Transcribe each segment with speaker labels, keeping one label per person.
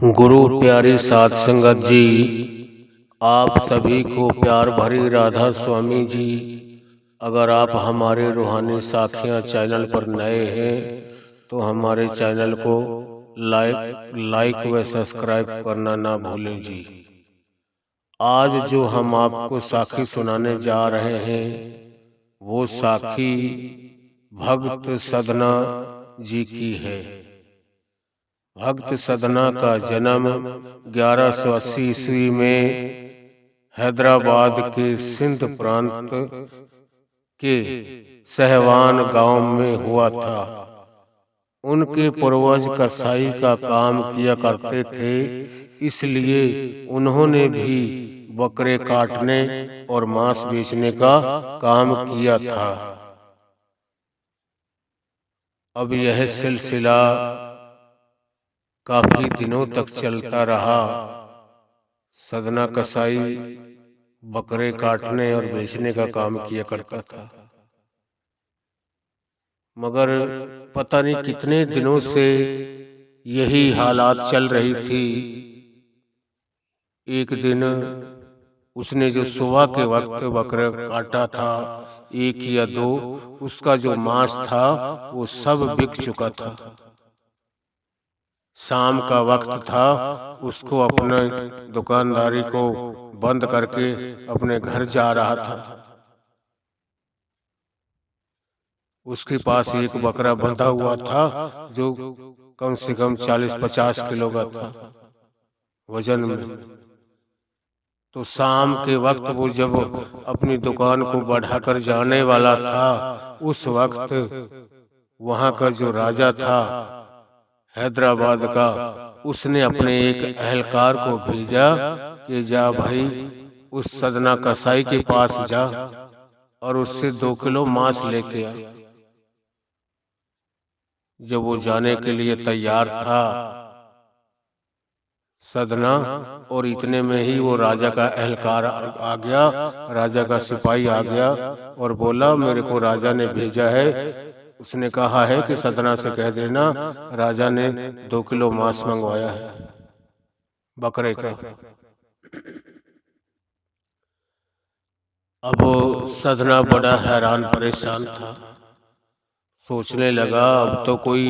Speaker 1: गुरु प्यारी साध संगत जी, आप सभी को प्यार भरी राधा स्वामी जी। अगर आप हमारे रूहानी साखियाँ चैनल पर नए हैं तो हमारे चैनल को लाइक व सब्सक्राइब करना ना भूलें जी। आज जो हम आपको साखी सुनाने जा रहे हैं वो साखी भक्त सदना जी की है। भक्त सदना का जन्म 1180 ईस्वी में हैदराबाद के सिंध प्रांत के सहवान गांव में हुआ था। उनके पूर्वज कसाई का काम किया करते थे, इसलिए उन्होंने भी बकरे काटने और मांस बेचने का काम किया था। अब यह सिलसिला काफी दिनों तक चलता रहा। सदना कसाई बकरे काटने और बेचने का काम किया करता था, मगर पता नहीं कितने दिनों से यही हालात चल रही थी। एक दिन उसने जो सुबह के वक्त बकरा काटा था, एक या दो, उसका जो मांस था वो सब बिक चुका था। शाम का वक्त था, उसको अपने दुकानदारी को बंद करके अपने घर जा रहा था। उसके पास एक बकरा बंधा हुआ था जो कम से कम 40-50 किलो का था वजन में। तो शाम के वक्त वो जब अपनी दुकान को बढ़ाकर जाने वाला था, उस वक्त वहां का जो राजा था हैदराबाद का, उसने अपने एक एहलकार को भेजा कि जा भाई उस सदना कसाई के पास जा और उससे 2 किलो मांस लेके आ। जब वो जाने के लिए तैयार था सदना, और इतने में ही वो राजा का एहलकार आ गया, राजा का सिपाही आ गया और बोला मेरे को राजा ने भेजा है। उसने कहा है कि सदना से कह देना राजा ने 2 किलो मांस मंगवाया है बकरे का। अब सदना बड़ा हैरान परेशान था, सोचने लगा अब तो कोई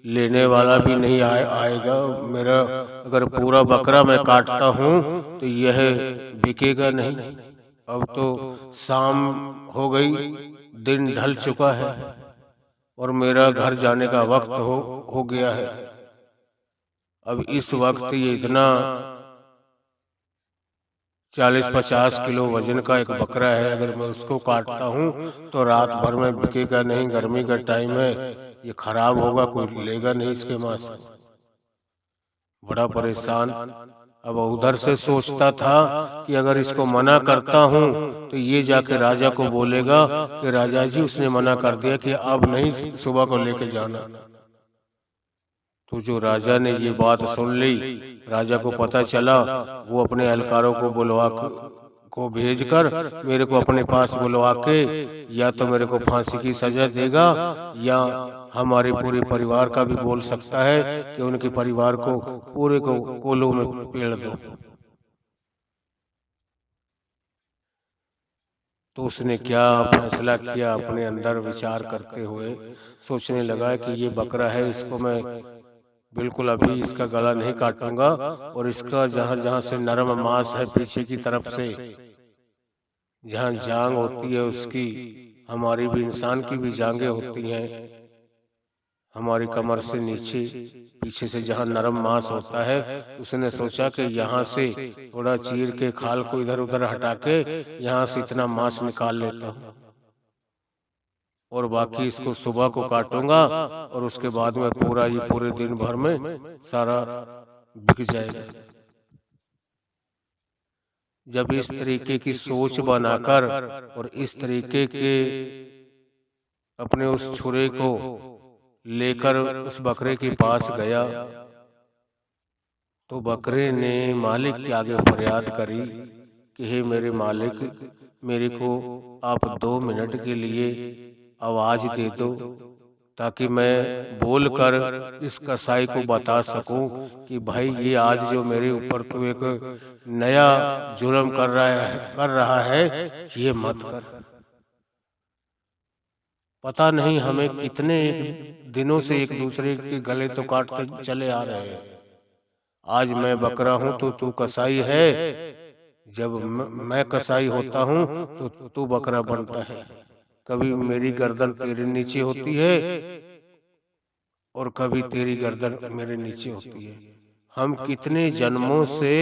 Speaker 1: लेने वाला भी नहीं आएगा। मेरा अगर पूरा बकरा मैं काटता हूँ तो यह बिकेगा नहीं। अब तो शाम हो गई, दिन ढल चुका है और मेरा घर जाने का वक्त हो गया है। अब इस वक्त ये इतना 40-50 किलो वजन का एक बकरा है, अगर मैं उसको काटता हूँ तो रात भर में बिकेगा नहीं, गर्मी का टाइम है, ये खराब होगा, कोई लेगा नहीं इसके मांस। बड़ा परेशान। अब उधर से सोचता था कि अगर इसको मना करता हूँ तो ये जाके राजा को बोलेगा कि राजा जी उसने मना कर दिया कि अब नहीं सुबह को लेके जाना। तो जो राजा ने ये बात सुन ली, राजा को पता चला, वो अपने एहलकारों को भेजकर मेरे को अपने पास बुलवा के या तो मेरे को फांसी की सजा देगा या हमारे पूरे परिवार का भी बोल सकता है कि उनके परिवार को पूरे को कोलों में पेड़ दो। तो उसने क्या फैसला किया, अपने अंदर विचार करते हुए सोचने लगा कि ये बकरा है, इसको मैं बिल्कुल अभी इसका गला नहीं काटूंगा और इसका जहां जहां से नरम मांस है पीछे की तरफ से, जहां जांग होती है उसकी, हमारी भी इंसान की भी जांघें होती हैं, हमारी कमर से नीचे पीछे से जहां नरम मांस होता है, उसने सोचा कि यहाँ से थोड़ा चीर के खाल को इधर उधर हटा के यहाँ से इतना मांस निकाल लेता हूँ और बाकी इसको सुबह को काटूंगा और उसके बाद में पूरे दिन भर में सारा बिक जाएगा। जब इस तरीके की सोच बनाकर और इस तरीके के अपने उस छुरे को लेकर उस बकरे के पास गया तो बकरे ने मालिक के आगे फरियाद करी कि हे मेरे मालिक, मेरे को आप 2 मिनट के लिए आवाज दे दो, ताकि मैं बोलकर इस कसाई को बता सकूं कि भाई ये आज जो मेरे ऊपर तू एक नया जुल्म कर रहा है, ये मत कर। पता नहीं हमें कितने दिनों से एक दूसरे के गले तो काटते चले आ रहे हैं। आज मैं बकरा हूं तो तू कसाई है, जब मैं कसाई होता हूं तो तू बकरा बनता है। कभी मेरी गर्दन तेरे नीचे होती है और कभी तेरी गर्दन मेरे नीचे होती है। हम कितने जन्मों से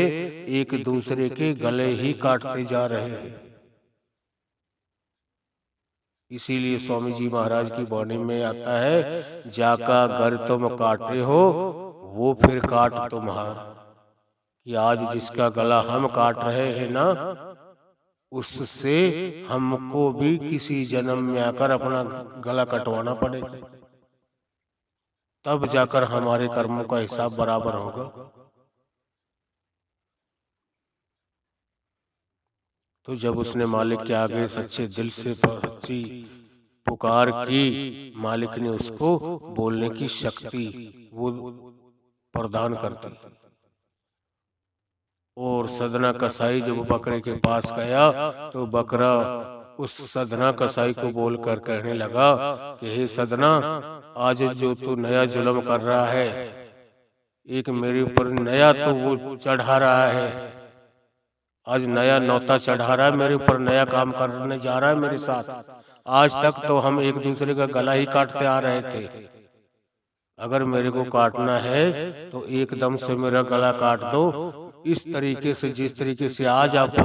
Speaker 1: एक दूसरे के गले ही काटते जा रहे हैं। इसीलिए स्वामी जी महाराज की वाणी में आता है, जाका घर तुम काटे हो वो फिर काट तुम्हार। कि आज जिसका गला हम काट रहे हैं ना, उससे हमको भी किसी जन्म में आकर अपना गला कटवाना पड़ेगा, तब जाकर हमारे कर्मों का हिसाब बराबर होगा। तो जब उसने मालिक के आगे सच्चे दिल से सच्ची पुकार की, मालिक ने उसको बोलने की शक्ति वो प्रदान कर दी। और सदना कसाई जब बकरे के पास गया तो बकरा उस सदना कसाई को बोलकर कहने लगा कि हे सदना, आज जो तू नया जुल्म कर रहा है, एक मेरे ऊपर नया तो वो चढ़ा रहा है, आज नया नौता चढ़ा रहा है मेरे ऊपर, नया काम करने जा रहा है मेरे साथ। आज तक तो हम एक दूसरे का गला ही काटते आ रहे थे। अगर मेरे को काटना है तो एकदम से मेरा गला काट दो। इस तरीके से, जिस तरीके से आज आप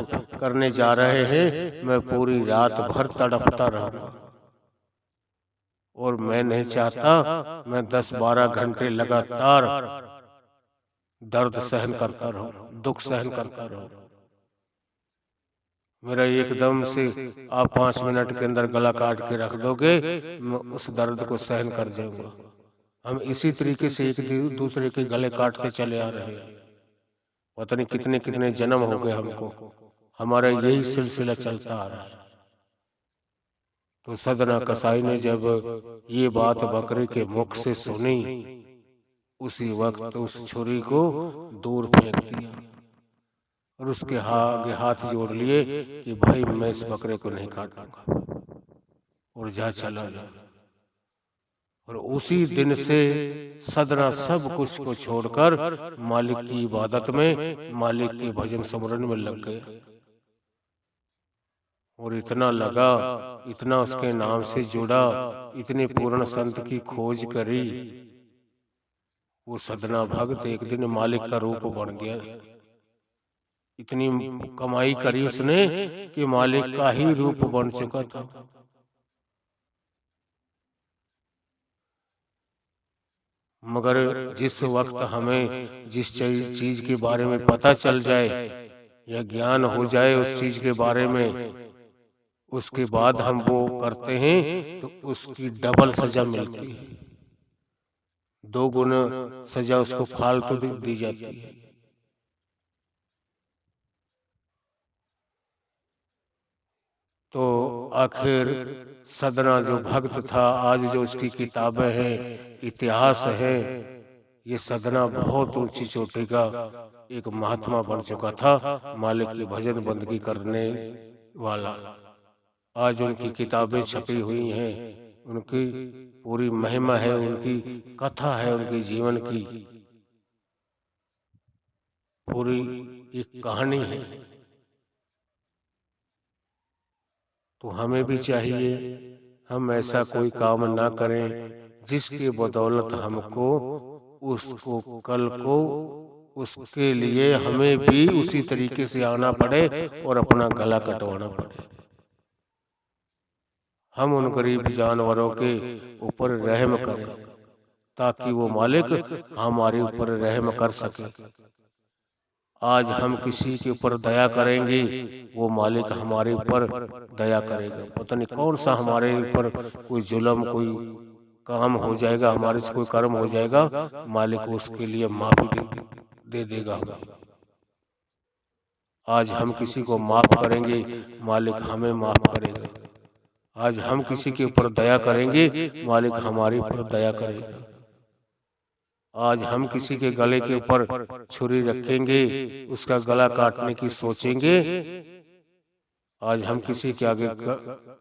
Speaker 1: करने जा रहे हैं, मैं पूरी रात भर तड़पता रहूंगा। और मैं नहीं चाहता मैं 10-12 घंटे लगातार दर्द सहन करता रहूं, दुख सहन करता रहूं। मेरा एकदम से आप 5 मिनट के अंदर गला काट के रख दोगे, मैं उस दर्द को सहन कर जाऊंगा। हम इसी तरीके से एक दूसरे के गले काटते चले आ रहे हैं। पता नहीं कितने कितने जन्म हो गए हमको, हमारा यही सिलसिला चलता आ रहा है। तो सदना कसाई ने जब ये बात बकरे के मुख से सुनी, उसी वक्त उस छुरी को दूर फेंक दिया और उसके आगे हाथ जोड़ लिए कि भाई मैं इस बकरे को नहीं काटूंगा, और जा चला जा। और उसी दिन से सदना सब कुछ को छोड़कर मालिक की इबादत में, मालिक के भजन स्मरण में लग गया। और इतना लगा, इतना उसके नाम से जुड़ा, इतने पूर्ण संत की खोज करी, वो सदना भक्त एक दिन मालिक का रूप बन गया। इतनी कमाई करी उसने कि मालिक का ही रूप बन चुका था। मगर जिस वक्त हमें जिस चीज के बारे में पता चल जाए या ज्ञान हो जाए उस चीज के बारे में, उसके बाद हम वो करते हैं तो उसकी डबल सजा मिलती है, 2 गुना सजा उसको फालतू दी जाती है। तो आखिर सदना जो भक्त था, आज जो उसकी किताबें हैं, इतिहास है, ये सदना बहुत ऊंची चोटी का एक महात्मा बन चुका था, मालिक की भजन बंदगी करने वाला। आज उनकी किताबें छपी हुई हैं, उनकी पूरी महिमा है, उनकी कथा है, उनके जीवन की पूरी एक कहानी है। तो हमें भी चाहिए हम ऐसा कोई काम ना करें जिसकी बदौलत हमको उसको कल को उसके लिए हमें भी उसी तरीके से आना पड़े और अपना गला कटवाना पड़े। हम उन गरीब जानवरों के ऊपर रहम करें ताकि वो मालिक हमारे ऊपर रहम कर सके। आज हम किसी के ऊपर दया करेंगे, वो मालिक हमारे ऊपर दया करेगा। पता नहीं कौन सा हमारे ऊपर कोई जुल्म, कोई काम हो जाएगा, हमारे से कोई कर्म हो जाएगा, मालिक उसके लिए माफी दे देगा। आज हम किसी को माफ करेंगे, मालिक हमें माफ करेगा। आज हम किसी के ऊपर दया करेंगे, मालिक हमारे ऊपर दया करेगा। आज हम किसी के गले के ऊपर छुरी रखेंगे, उसका गला काटने की सोचेंगे। आज हम किसी के आगे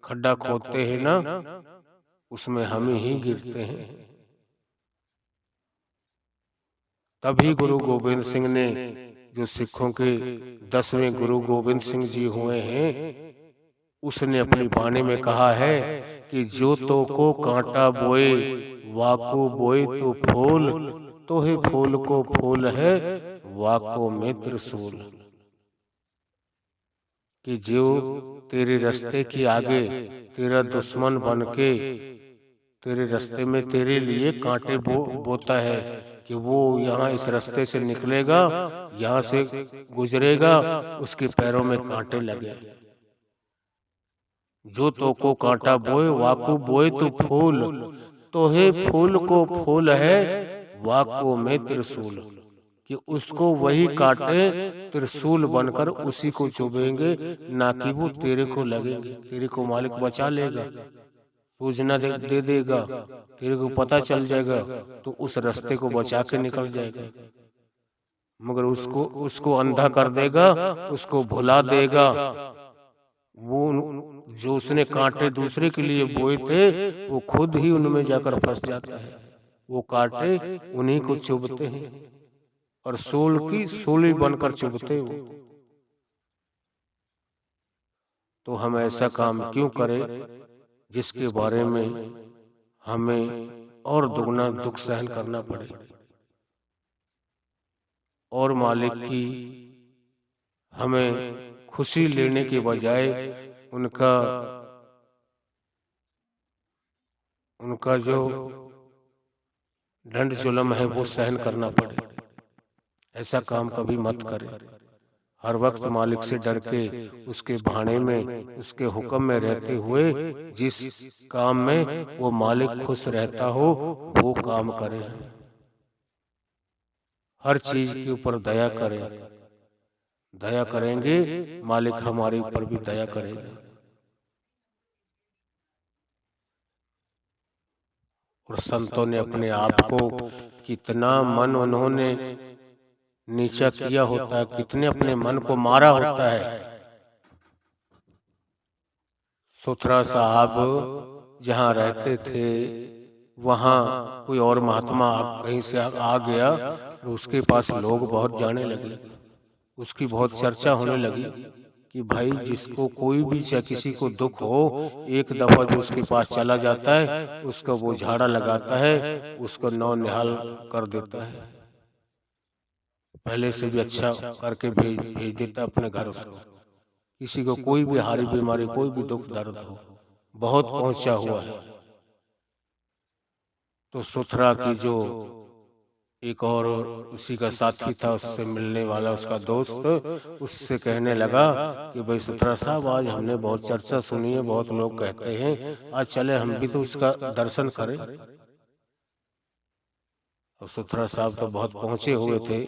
Speaker 1: खड्डा खोदते हैं ना, उसमें हम ही गिरते हैं। तभी गुरु गोविंद सिंह ने, जो सिखों के 10वें गुरु गोविंद सिंह जी हुए हैं, उसने अपनी वाणी में कहा है कि जो तो को कांटा बोए वाको बोए तो फूल, तो ही फूल को फूल है वाको में त्रिशूल। कि जो तेरे रास्ते के आगे तेरा दुश्मन बन के तेरे रास्ते में तेरे लिए कांटे बोता है, कि वो यहाँ इस रास्ते से निकलेगा, यहाँ से गुजरेगा, उसके पैरों में कांटे लगे। जो तो को कांटा बोए वाको बोए तो फूल, तो हे फूल को फूल है वाको में त्रिशूल। कि उसको वही काटे त्रिशूल बनकर उसी को चुभेंगे, ना कि वो तेरे को लगेंगे। तेरे को मालिक बचा लेगा, सूझना दे देगा, तेरे को पता चल जाएगा तो उस रास्ते को बचा के निकल जाएगा। मगर उसको अंधा कर देगा, उसको भुला देगा। वो जो उसने कांटे दूसरे के लिए बोए थे, वो खुद ही उनमें जाकर फंस जाता है। वो कांटे उन्हीं को चुभते हैं और सूल की सूली बनकर चुभते हो। तो हम ऐसा काम क्यों करें जिसके बारे में हमें और दुगना दुख सहन करना पड़े, और मालिक की हमें खुशी लेने के बजाय उनका जो दंड जुल्म है वो सहन करना पड़े। ऐसा काम कभी मत करें। हर वक्त मालिक से डर के, उसके भाने में, उसके हुक्म में रहते हुए जिस काम में वो मालिक खुश रहता हो वो काम करें। हर चीज के ऊपर दया करें। दया करेंगे, मालिक हमारे ऊपर भी दया करेगा। और संतों ने अपने आप को कितना मन उन्होंने नीचा किया होता है, कितने अपने मन को मारा होता है। सुथरा साहब जहाँ रहते थे, वहाँ कोई और महात्मा कहीं से आ गया और उसके पास लोग बहुत जाने लगे, उसकी बहुत चर्चा होने लगी कि भाई जिसको कोई भी चाहे किसी को दुख हो, एक दफा जो उसके पास चला जाता है, उसका वो झाड़ा लगाता है, उसको नौ निहाल कर देता है, पहले से भी अच्छा करके भेज देता अपने घर उसको। किसी को कोई भी हारी बीमारी, कोई भी दुख दर्द हो, बहुत पहुंचा हुआ है। तो सुथरा की जो एक और उसी का साथी था, उससे मिलने वाला उसका दोस्त, उससे कहने लगा कि भाई सुथरा साहब, आज हमने बहुत चर्चा सुनी है, बहुत लोग कहते हैं, आज चले हम भी तो उसका दर्शन करें। और सुथरा साहब तो बहुत पहुंचे हुए थे,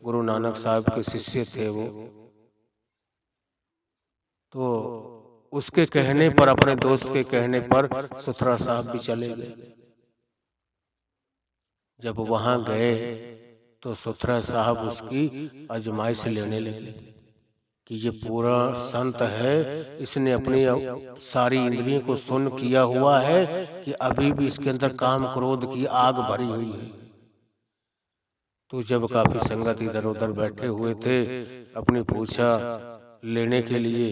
Speaker 1: गुरु नानक साहब के शिष्य थे वो। तो उसके कहने पर, अपने दोस्त के कहने पर सुथरा साहब भी चले गए। जब वहां गए तो सुथरा साहब उसकी आजमाइश लेने लगे कि ये पूरा संत है, इसने अपनी सारी इंद्रियों को सुन्न किया हुआ है कि अभी भी इसके अंदर काम क्रोध की आग भरी हुई है। तो जब काफी संगत इधर उधर बैठे हुए थे, अपनी पूछा लेने के लिए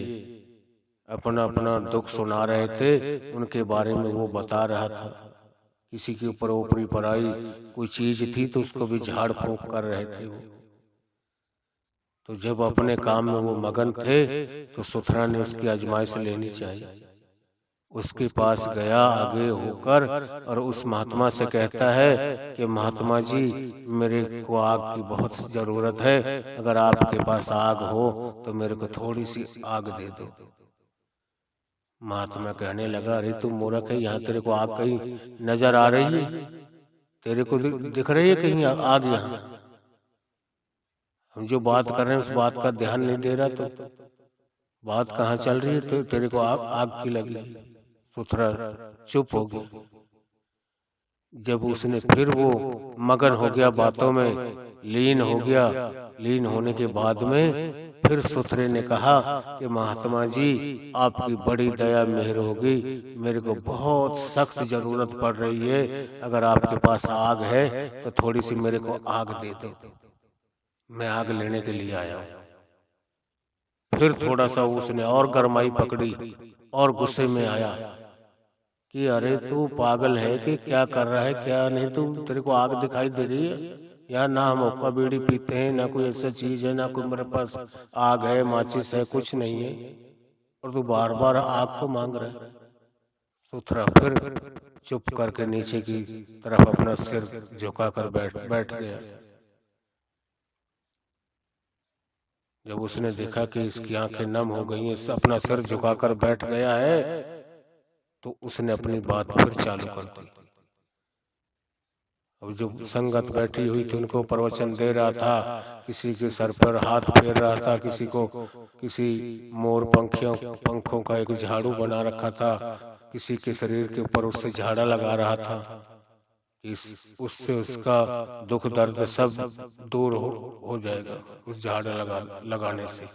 Speaker 1: अपना अपना दुख सुना रहे थे, उनके बारे में वो बता रहा था। किसी के ऊपर ऊपरी पराई कोई चीज थी तो उसको भी झाड़ फूंक कर रहे थे वो। तो जब अपने काम में वो मगन थे तो सुथरा ने उसकी आजमाइश लेनी चाहिए। उसके पास गया आगे होकर और उस महात्मा से कहता है कि महात्मा जी, मेरे को आग की बहुत जरूरत है, अगर आपके पास आग हो तो मेरे को थोड़ी सी आग दे दो। महात्मा कहने लगा, अरे तू मूर्ख है, यहाँ तेरे को आग कहीं नजर आ रही है? तेरे को दिख रही है कहीं आग? यहाँ हम जो बात कर रहे हैं उस बात का ध्यान नहीं दे रहा, तो बात कहाँ चल रही है? तो तेरे को आग की लगी। सुथरा चुप हो गया। जब उसने फिर वो मगन हो गया, बातों में लीन हो गया, लीन होने के बाद में फिर सुथरे ने कहा कि महात्मा जी, आपकी बड़ी दया मेहर होगी, मेरे को बहुत सख्त जरूरत पड़ रही है, अगर आपके पास आग है तो थोड़ी सी मेरे को आग दे दो, मैं आग लेने के लिए आया हूं। फिर थोड़ा सा उसने और गरमाई पकड़ी और गुस्से में आया कि अरे तू पागल है कि क्या कर रहा है, क्या नहीं, तू तेरे को आग दिखाई दे रही है? यार ना हम हुक्का बीड़ी पीते हैं, ना कोई ऐसा चीज है, ना कोई मेरे पास आग है, माचिस है, कुछ नहीं है, और तू बार बार आग को मांग रहा है। सुथरा फिर चुप करके नीचे की तरफ अपना सिर झुका कर बैठ गया। जब उसने देखा कि इसकी आंखें नम हो गई हैं, अपना सिर झुकाकर बैठ गया है, तो उसने अपनी बात फिर चालू कर दी। अब जो संगत बैठी हुई थी उनको प्रवचन दे रहा था, किसी के सर पर हाथ फेर रहा था, किसी मोर पंखों का एक झाड़ू बना रखा था, किसी के शरीर के ऊपर उससे झाड़ा लगा रहा था, उससे उसका दुख दर्द सब दूर हो जाएगा उस झाड़ा लगाने से।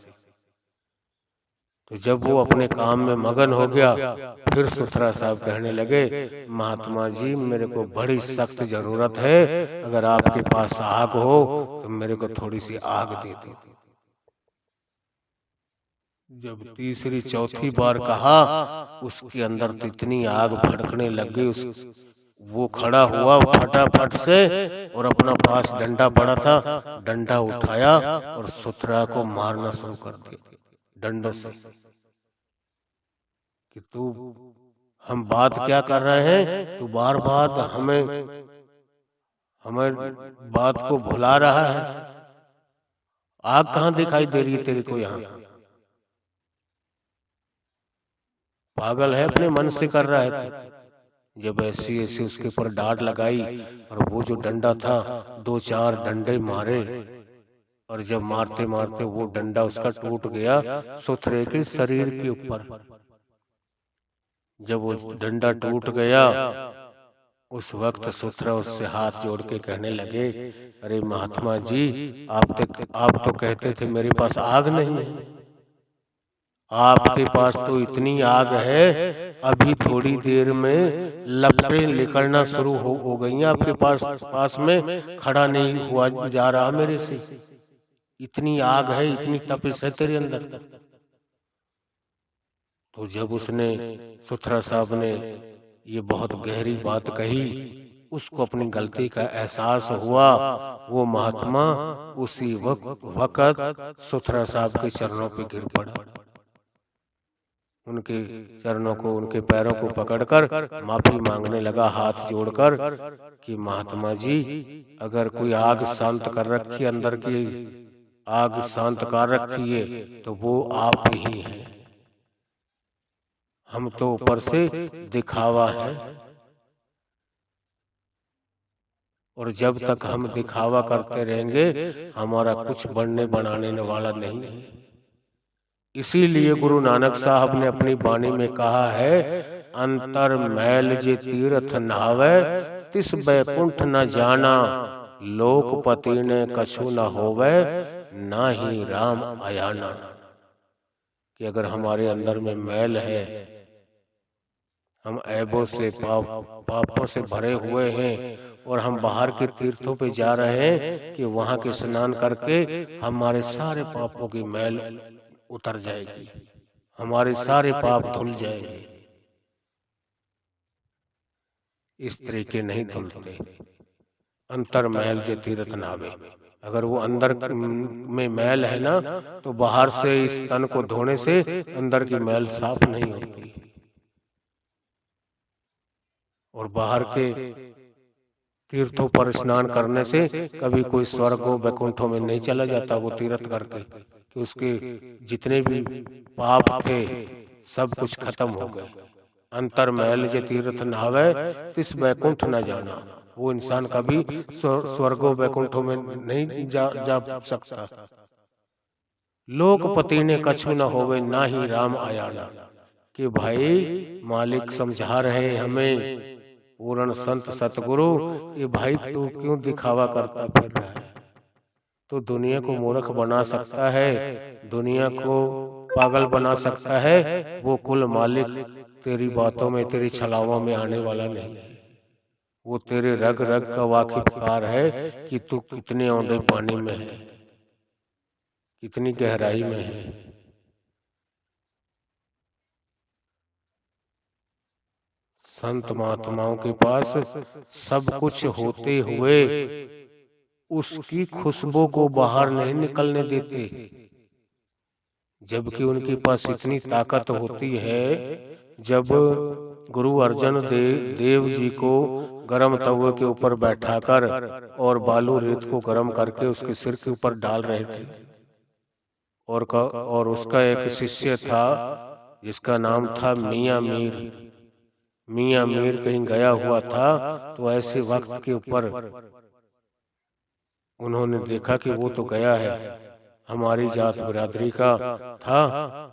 Speaker 1: तो जब वो अपने काम में मगन हो गया, फिर सुथरा साहब कहने लगे, महात्मा जी, मेरे को बड़ी सख्त जरूरत है, अगर आपके पास आग हो तो मेरे को थोड़ी सी आग दे दो। जब तीसरी चौथी बार कहा, उसके अंदर तो इतनी आग भड़कने लग गई, वो खड़ा हुआ फटाफट से और अपना पास डंडा पड़ा था, डंडा उठाया और सुथरा को मारना शुरू कर दिया डंडों से कि तू, हम बात क्या कर रहे हैं, तू बार बार हमें बात को भुला रहा है, आग कहाँ दिखाई दे रही है तेरे को, यहाँ पागल है, अपने मन से कर रहा है। जब ऐसी ऐसी उसके ऊपर डांट लगाई और वो जो डंडा था, 2-4 डंडे मारे, और जब मारते मारते वो डंडा उसका टूट गया सुथरे के शरीर के ऊपर। जब वो डंडा टूट गया, उस वक्त सुथरा उससे हाथ जोड़ के कहने लगे, अरे महात्मा जी, आप तो कहते थे मेरे पास आग नहीं है, आपके पास तो इतनी आग है, अभी थोड़ी देर में लपटें निकलना शुरू हो गई हैं, आपके पास में खड़ा नहीं हुआ जा रहा मेरे से, इतनी आग है, इतनी तपिश है तेरे अंदर। तो जब उसने, सुथरा साहब ने ये बहुत गहरी बात कही, उसको अपनी गलती का एहसास हुआ। वो महात्मा उसी वक्त सुथरा साहब के चरणों पे गिर पड़ा, उनके चरणों को, उनके पैरों को पकड़कर माफी मांगने लगा, हाथ जोड़कर कि महात्मा जी, अगर कोई आग शांत कर रखी, अंदर की आग शांत कर रखी है तो वो आप ही हैं, हम तो ऊपर से दिखावा है, और जब तक हम दिखावा करते रहेंगे हमारा कुछ बनने बनाने वाला नहीं है। इसीलिए गुरु नानक साहब ने अपनी वाणी में कहा है, अंतर मैल जे तीर्थ नहावे, तिस बैकुंठ न जाना, लोकपति ने कछु न होवे, ना ही राम आयाना। कि अगर हमारे अंदर में मैल है, हम ऐबों से पापों से भरे हुए हैं, और हम बाहर के तीर्थों पे जा रहे हैं कि वहां के स्नान करके हमारे सारे पापों की मैल उतर जाएगी, हमारे सारे पाप धुल जाएंगे। इस तरीके नहीं धुलते। अंतर मैल जे तीर्थ नावे, अगर वो अंदर में मैल है ना, तो बाहर से इस तन को धोने से अंदर की मैल साफ नहीं होती, और बाहर के तीर्थों पर स्नान करने से कभी कोई स्वर्गों वैकुंठों में नहीं चला जाता वो तीर्थ करके, कि उसके जितने भी पाप थे सब कुछ खत्म हो गए। अंतर महल जे तीर्थ नहावे, तिस वैकुंठ न जाना, वो इंसान कभी स्वर्गों वैकुंठों में नहीं जा सकता। लोकपति ने कछु न होवे, ना ही राम आयाना। कि भाई मालिक समझा रहे हैं हमें, पूर्ण संत सतगुरु, कि भाई तू क्यों दिखावा करता फिर रहा है। तो दुनिया को मूर्ख बना सकता है, दुनिया को पागल बना सकता है, वो कुल मालिक तेरी बातों में, तेरी छलावों में आने वाला नहीं है। वो तेरे रग रग का वाकिफकार है कि तू कितने औंधे पानी में है, कितनी गहराई में है। संत महात्माओं के पास सब कुछ होते हुए उसकी खुशबू को बाहर नहीं निकलने देते, जबकि उनके पास इतनी ताकत होती है। जब गुरु अर्जन देव जी को गरम तवे के ऊपर बैठाकर और बालू रेत को गरम करके उसके सिर के ऊपर डाल रहे थे, और उसका एक शिष्य था जिसका नाम था मियां मीर। मियां मीर कहीं गया हुआ था, तो ऐसे वक्त के ऊपर उन्होंने देखा कि वो तो गया है, हमारी जात बिरादरी का था,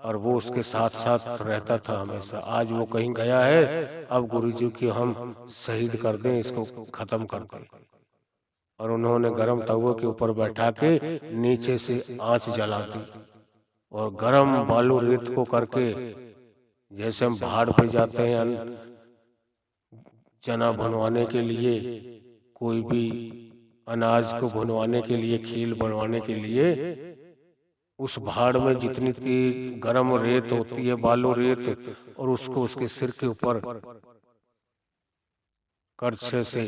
Speaker 1: और वो उसके साथ साथ रहता था हमेशा। आज वो कहीं गया है, अब गुरुजी की हम शहीद कर दें, इसको खत्म कर दें। और उन्होंने गरम तवे के ऊपर बैठा के नीचे से आंच जला दी, और गरम बालू रेत को करके, जैसे हम पहाड़ पे जाते हैं चना भुनवाने के लिए, कोई भी अनाज को भुनवाने के लिए, खील बनवाने के लिए, उस भाड़ में जितनी तेज गरम रेत होती है, बालू रेत, और उसको उसके सिर के ऊपर करछे से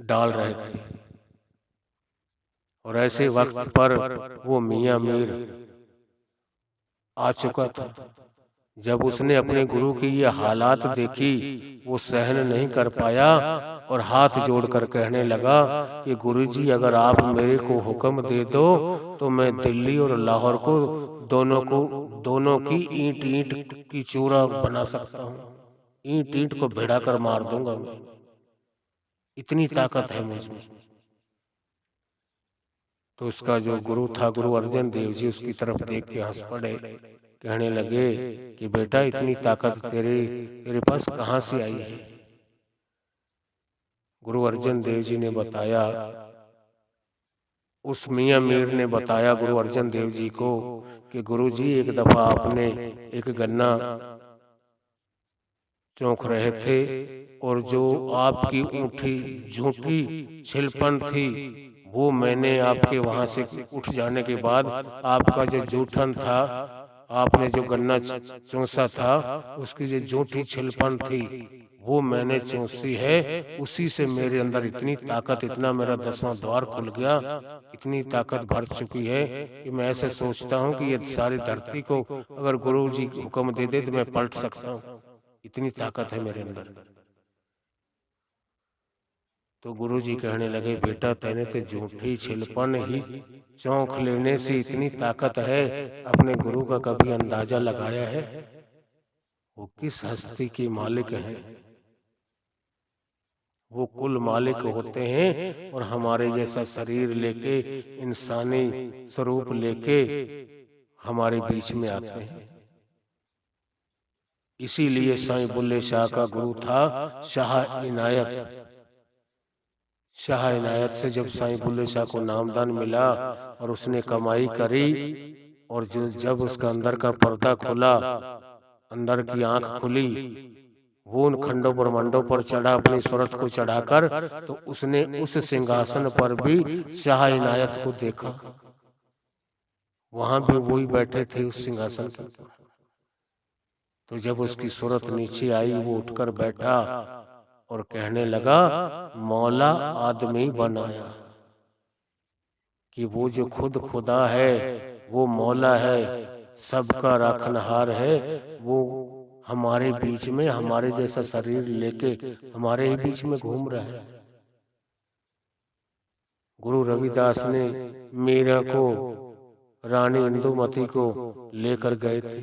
Speaker 1: डाल रहे थे। और ऐसे वक्त पर वो मियां मीर आ चुका था। जब उसने अपने गुरु की ये हालात देखी, वो सहन नहीं कर पाया और हाथ जोड़कर कहने लगा कि गुरुजी, अगर आप मेरे को हुक्म दे दो तो मैं दिल्ली और लाहौर को दोनों की ईंट ईंट की चूरा बना सकता हूँ, ईंट ईंट को भिड़ा कर मार दूंगा मैं, इतनी ताकत है मुझ में। तो उसका जो गुरु था, गुरु अर्जन देव जी, उसकी तरफ देख के हंस पड़े, कहने लगे कि बेटा, इतनी ताकत तेरे पास कहाँ से आई है। गुरु अर्जन देव जी ने बताया, उस मियां मीर ने बताया गुरु अर्जन देव जी को कि गुरु जी, एक दफा आपने एक गन्ना चौंक रहे थे, और जो आपकी ऊँटी झूठी छिलपन थी, वो मैंने आपके वहां से उठ जाने के बाद आपका जो जूठन था, आपने जो गन्ना चूसा था, उसकी जो जूठी छिलपन थी, वो मैंने चूसी है। उसी से मेरे अंदर इतनी ताकत, इतना मेरा 10वां द्वार खुल गया, इतनी ताकत भर चुकी है कि मैं ऐसे सोचता हूँ कि ये सारी धरती को अगर गुरु जी हुक्म दे दे तो मैं पलट सकता हूँ, इतनी ताकत है मेरे अंदर। तो गुरु जी कहने लगे, बेटा, तेने तो झूठी छिलपन ही चौंक लेने से इतनी ताकत है, अपने गुरु का कभी अंदाजा लगाया है? वो किस हस्ती की मालिक हैं? वो कुल मालिक होते हैं, और हमारे जैसा शरीर लेके, इंसानी स्वरूप लेके हमारे बीच में आते हैं। इसीलिए साईं बुल्ले शाह का गुरु था शाह इनायत। शाह इनायत से जब साईं बुल्ले शाह को नामदान मिला और उसने कमाई करी, और जो जब उसका अंदर का पर्दा खुला, अंदर की आंख खुली, वो उन खंडों ब्रह्मांडों पर चढ़ा, अपनी सूरत को चढ़ाकर, तो उसने उस सिंहासन पर भी शाह इनायत को देखा। वहां भी वही बैठे थे उस सिंहासन पर। तो जब उसकी सूरत नीचे आई, वो उठकर बैठा और कहने लगा, मौला आदमी बनाया, कि वो जो खुद खुदा है, वो मौला है, सबका राखनहार है, वो हमारे बीच में, हमारे जैसा शरीर लेके हमारे ही बीच में घूम रहा है। गुरु रविदास ने मीरा को, रानी इंदुमती को लेकर गए थे।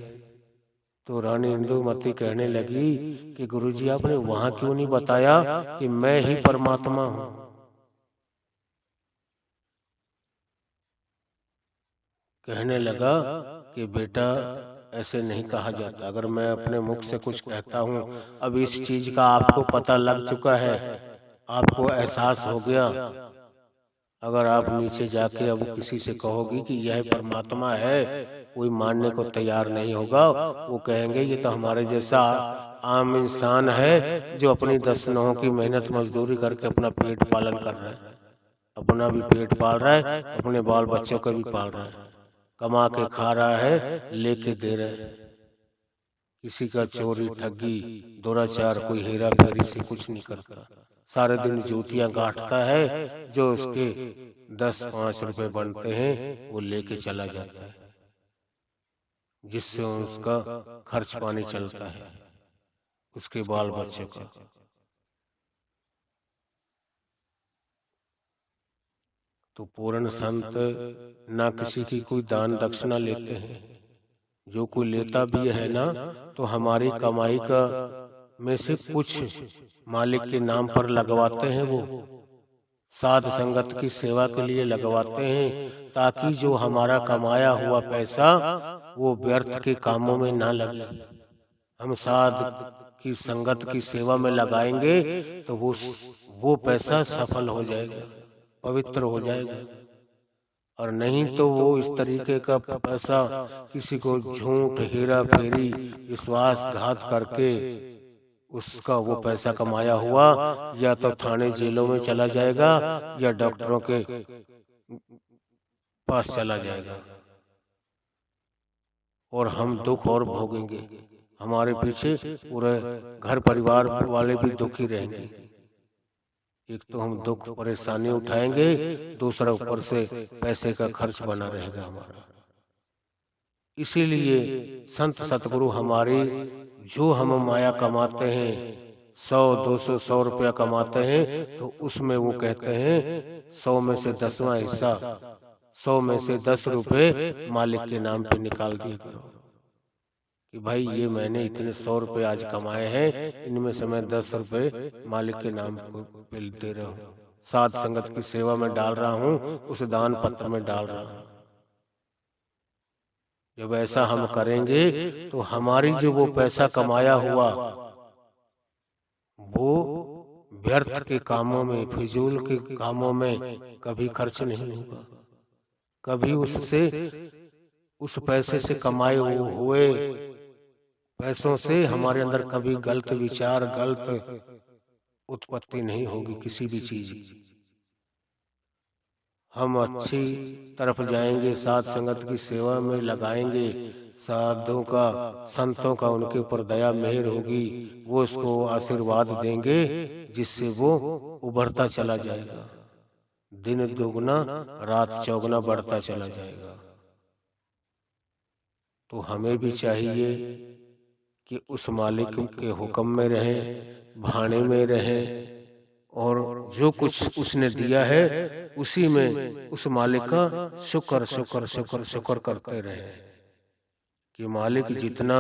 Speaker 1: तो रानी इंदुमती कहने लगी कि गुरुजी, आपने वहां क्यों नहीं बताया कि मैं ही परमात्मा हूं? कहने लगा कि बेटा, ऐसे नहीं कहा जाता। अगर मैं अपने मुख से कुछ कहता हूँ, अब इस चीज का आपको पता लग चुका है, आपको एहसास हो गया। अगर आप नीचे जाके अब किसी से कहोगी कि यह परमात्मा है, कोई मानने को तैयार नहीं होगा। वो कहेंगे ये तो हमारे जैसा आम इंसान है जो अपनी 10 नौं की मेहनत मजदूरी करके अपना पेट पालन कर रहा है, अपना भी पेट पाल रहा है, अपने बाल बच्चों का भी पाल रहा है, कमा के खा रहा है, लेके दे रहा है। किसी का चोरी ठगी दुराचार कोई हेरा फेरी से कुछ नहीं करता। सारे दिन जूतियां गांठता है, जो उसके 10-5 रुपए बनते हैं वो लेके चला जाता है, जिससे उसका खर्च पानी चलता है, उसके बाल बच्चे का। तो पूर्ण संत ना किसी की कोई दान दक्षिणा लेते हैं। जो कोई लेता भी है ना, तो हमारी कमाई का में से कुछ मालिक के नाम पर लगवाते हैं। वो साध संगत की सेवा के लिए लगवाते हैं, ताकि जो हमारा कमाया हुआ पैसा वो व्यर्थ के कामों में ना लगे। हम साध की संगत की सेवा में लगाएंगे तो वो पैसा सफल हो जाएगा, पवित्र हो जाएगा। और नहीं तो वो इस तरीके का पैसा किसी को झूठ हेरा फेरी विश्वासघात करके उसका वो पैसा कमाया हुआ या तो थाने जेलों में चला जाएगा या डॉक्टरों के पास चला जाएगा, और हम दुख और भोगेंगे। हमारे पीछे पूरे घर परिवार वाले भी दुखी रहेंगे। एक तो हम दुख परेशानी उठाएंगे, दूसरा ऊपर से पैसे का खर्च बना रहेगा हमारा। इसीलिए संत सतगुरु हमारी जो हम माया कमाते हैं, 100-200 रुपया कमाते हैं, तो उसमें वो कहते हैं 100 में से 10वां हिस्सा, 100 में से 10 रुपए मालिक के नाम पे निकाल दिया करो कि भाई ये मैंने इतने 100 रुपए आज कमाए हैं, इनमें से मैं 10 रुपए मालिक के नाम पे दे रहा हूँ, साध संगत की सेवा में डाल रहा हूँ, उस दान पत्र में डाल रहा हूँ। जब ऐसा हम करेंगे तो हमारी जो वो पैसा कमाया हुआ वो व्यर्थ के कामों में, फिजूल के कामों में कभी खर्च नहीं होगा। कभी उससे उस पैसे से कमाए हुए पैसों से हमारे अंदर कभी गलत विचार, गलत उत्पत्ति नहीं होगी किसी भी चीज की। हम अच्छी तरफ जाएंगे, साध संगत की सेवा में लगाएंगे, साधुओं का, संतों का उनके ऊपर दया मेहर होगी, वो उसको आशीर्वाद देंगे, जिससे वो उभरता चला जाएगा, दिन दुगना रात चौगुना बढ़ता चला जाएगा। तो हमें भी चाहिए कि उस मालिक के हुक्म में रहें, भाने में रहें, और जो कुछ उसने दिया है उसी में उस मालिक का शुक्र शुक्र शुक्र शुक्र करते रहे कि मालिक जितना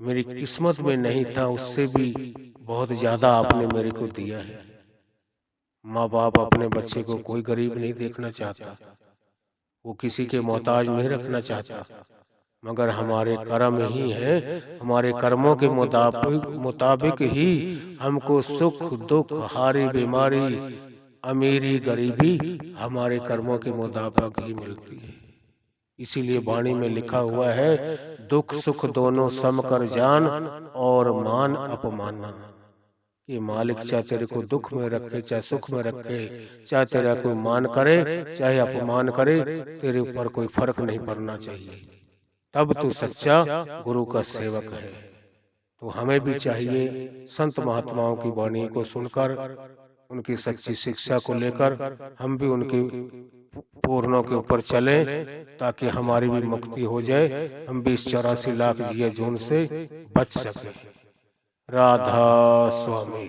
Speaker 1: मेरी किस्मत में नहीं था उससे भी बहुत ज्यादा आपने मेरे को दिया है। माँ बाप अपने बच्चे को कोई गरीब नहीं देखना चाहता, वो किसी के मोहताज नहीं रखना चाहता, मगर हमारे कर्म ही है, हमारे कर्मों के मुताबिक ही हमको सुख दुख, हारी बीमारी, अमीरी गरीबी हमारे कर्मों के मुताबिक ही मिलती है। इसीलिए वाणी में लिखा हुआ है, दुख सुख दोनों सम कर जान और मान अपमाना। ये मालिक चाहे तेरे को दुख में रखे, चाहे सुख में रखे, चाहे तेरा कोई मान करे चाहे अपमान करे, तेरे ऊपर कोई फर्क नहीं पड़ना चाहिए। तब तू सच्चा गुरु का सेवक है। तो हमें भी चाहिए संत महात्माओं की वाणी को सुनकर, उनकी सच्ची शिक्षा को लेकर हम भी उनकी पूर्णों के ऊपर चलें, ताकि हमारी भी मुक्ति हो जाए, हम भी इस 84 लाख जिया जून से बच सके। राधा स्वामी।